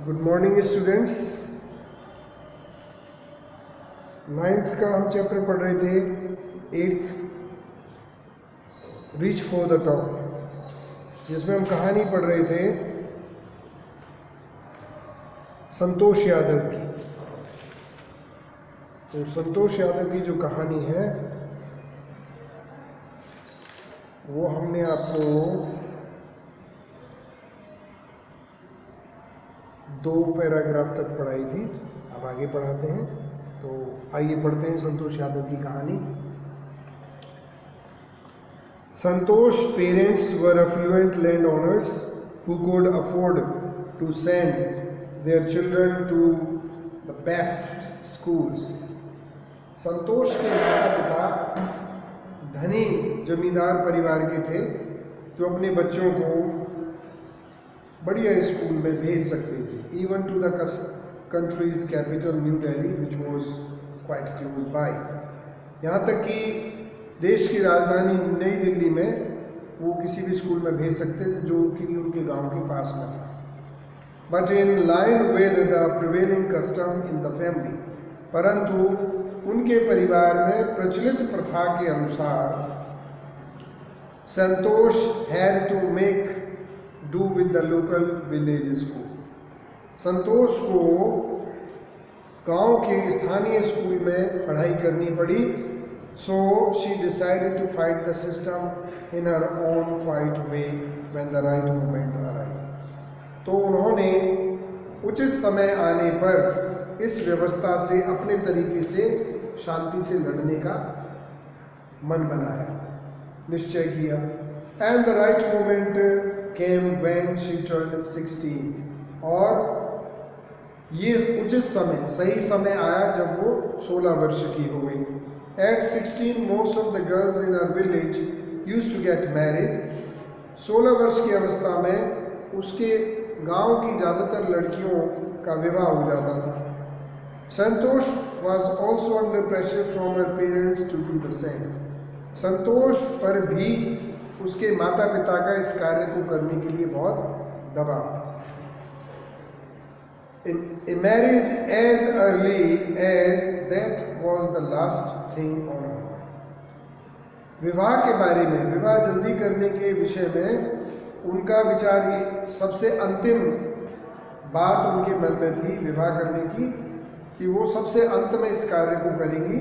Good morning students. Ninth का हम chapter पढ़ रहे थे, eighth reach for the top, जिसमें हम कहानी पढ़ रहे थे संतोष यादव की। तो संतोष यादव की जो कहानी है वो हमने आपको 2 पैराग्राफ तक पढ़ाई थी। अब आगे पढ़ाते हैं, तो आइए पढ़ते हैं संतोष यादव की कहानी। Santosh parents were affluent landowners who could afford to send their children to the best schools. संतोष के माता पिता धनी जमींदार परिवार के थे जो अपने बच्चों को बढ़िया स्कूल में भेज सकते थे, even to the country's capital new Delhi, which was quite close by. यहाँ तक कि देश की राजधानी नई दिल्ली में वो किसी भी स्कूल में भेज सकते थे जो कि उनके गांव के पास में था। But in line with the prevailing custom in the family, परंतु उनके परिवार में प्रचलित प्रथा के अनुसार संतोष had to make do with the local village school. संतोष को गांव के स्थानीय स्कूल में पढ़ाई करनी पड़ी। So she decided to fight the system in her own quiet way when the right moment arrived. तो उन्होंने उचित समय आने पर इस व्यवस्था से अपने तरीके से शांति से लड़ने का मन बनाया, निश्चय किया। And the right moment came when she turned 16. और ये उचित समय, सही समय आया जब वो 16 वर्ष की हो गई। At 16, most of the girls in our village used to get married. 16 वर्ष की अवस्था में उसके गांव की ज़्यादातर लड़कियों का विवाह हो जाता था। संतोष was also under pressure from her parents to do the same. संतोष पर भी उसके माता पिता का इस कार्य को करने के लिए बहुत दबाव था। A marriage as early as that was the last thing on her. विवाह के बारे में, विवाह जल्दी करने के विषय में उनका विचार सबसे अंतिम बात उनके मन में थी विवाह करने की, कि वो सबसे अंत में इस कार्य को करेंगी।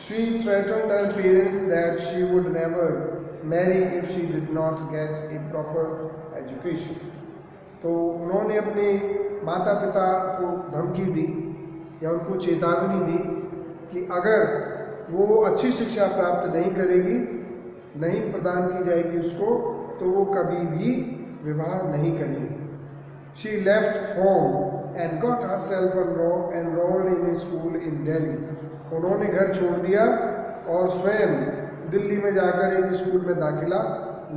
She threatened her parents that she would never marry if she did not get a proper education. तो उन्होंने अपने माता पिता को धमकी दी या उनको चेतावनी दी कि अगर वो अच्छी शिक्षा प्राप्त नहीं करेगी, नहीं प्रदान की जाएगी उसको, तो वो कभी भी विवाह नहीं करेगी। She left home and got herself enrolled in a school in Delhi. उन्होंने घर छोड़ दिया और स्वयं दिल्ली में जाकर एक स्कूल में दाखिला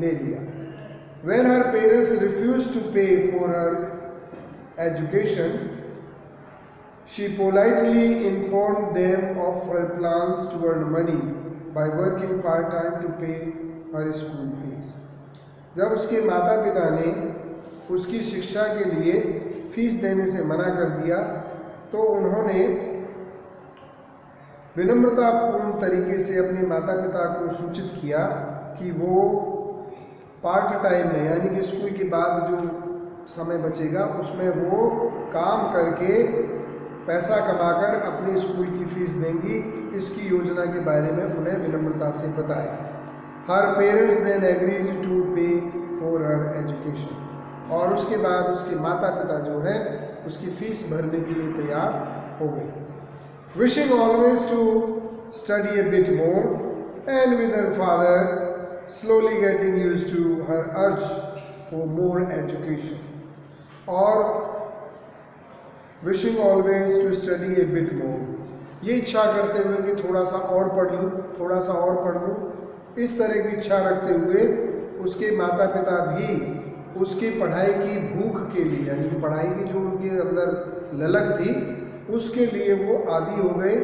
ले लिया। When her parents refused to pay for her education, she politely informed them of her plans to earn money by working part-time to pay her school fees. जब उसके माता पिता ने उसकी शिक्षा के लिए फीस देने से मना कर दिया, तो उन्होंने विनम्रतापूर्ण तरीके से अपने माता पिता को सूचित किया कि वो पार्ट टाइम में, यानी कि स्कूल के बाद जो समय बचेगा उसमें वो काम करके पैसा कमाकर अपने स्कूल की फीस देंगी। इसकी योजना के बारे में उन्हें विनम्रता से बताया। Her parents then agreed to pay for her education. और उसके बाद उसके माता पिता जो है उसकी फीस भरने के लिए तैयार हो गए। Wishing always to study a bit more, and with her father slowly getting used to her urge for more education. और wishing always to study a bit more, ये इच्छा करते हुए कि थोड़ा सा और पढ़ लूँ, थोड़ा सा और पढ़ लूँ, इस तरह की इच्छा रखते हुए उसके माता पिता भी उसकी पढ़ाई की भूख के लिए, यानी कि पढ़ाई की जो उनके अंदर ललक थी उसके लिए वो आदी हो गए।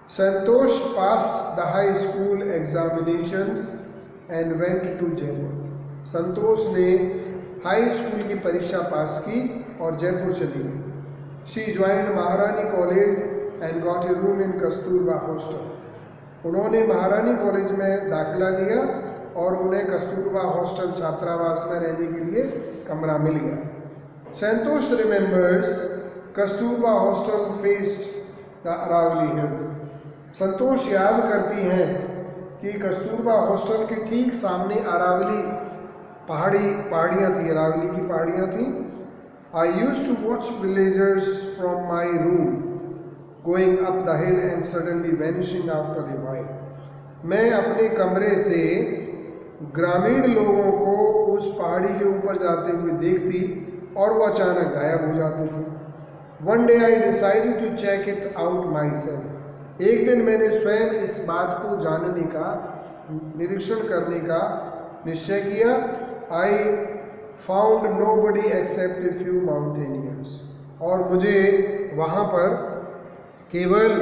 संतोष passed the high school examinations and went to Jaipur. संतोष ने हाई स्कूल की परीक्षा पास की और जयपुर चली गई। शी ज्वाइंड महारानी college and got a room in Kasturba hostel. उन्होंने महारानी कॉलेज में दाखिला लिया और उन्हें कस्तूरबा हॉस्टल छात्रावास में रहने के लिए कमरा मिल गया। Santosh remembers Kasturba hostel faced the Aravalli hills. Santosh याद करती हैं कि कस्तूरबा हॉस्टल के ठीक सामने अरावली पहाड़ियाँ थी, अरावली की पहाड़ियाँ थी। I used to watch villagers from my room going up the hill and suddenly vanishing after a while. मैं अपने कमरे से ग्रामीण लोगों को उस पहाड़ी के ऊपर जाते हुए देखती और वो अचानक गायब हो जाते थे। One day I decided to check it out myself. एक दिन मैंने स्वयं इस बात को जानने का, निरीक्षण करने का निश्चय किया। I found nobody except a few mountaineers. और मुझे वहाँ पर केवल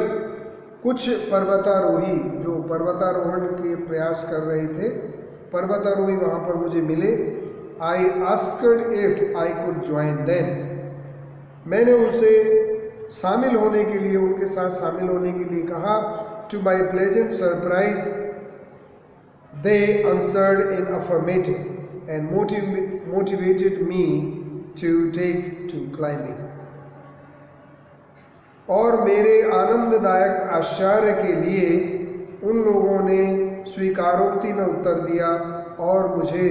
कुछ पर्वतारोही जो पर्वतारोहण के प्रयास कर रहे थे, पर्वतारोही वहाँ पर मुझे मिले। I asked if I could join them. मैंने उनसे शामिल होने के लिए, उनके साथ शामिल होने के लिए कहा। To my pleasant surprise they answered in affirmative and motivated me to take to climbing। और मेरे आनंददायक आश्चर्य के लिए उन लोगों ने स्वीकारोक्ति में उत्तर दिया और मुझे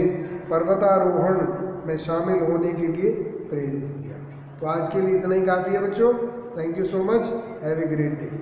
पर्वतारोहण में शामिल होने के लिए प्रेरित किया। तो आज के लिए इतना ही काफ़ी है बच्चों। Thank you so much. Have a great day.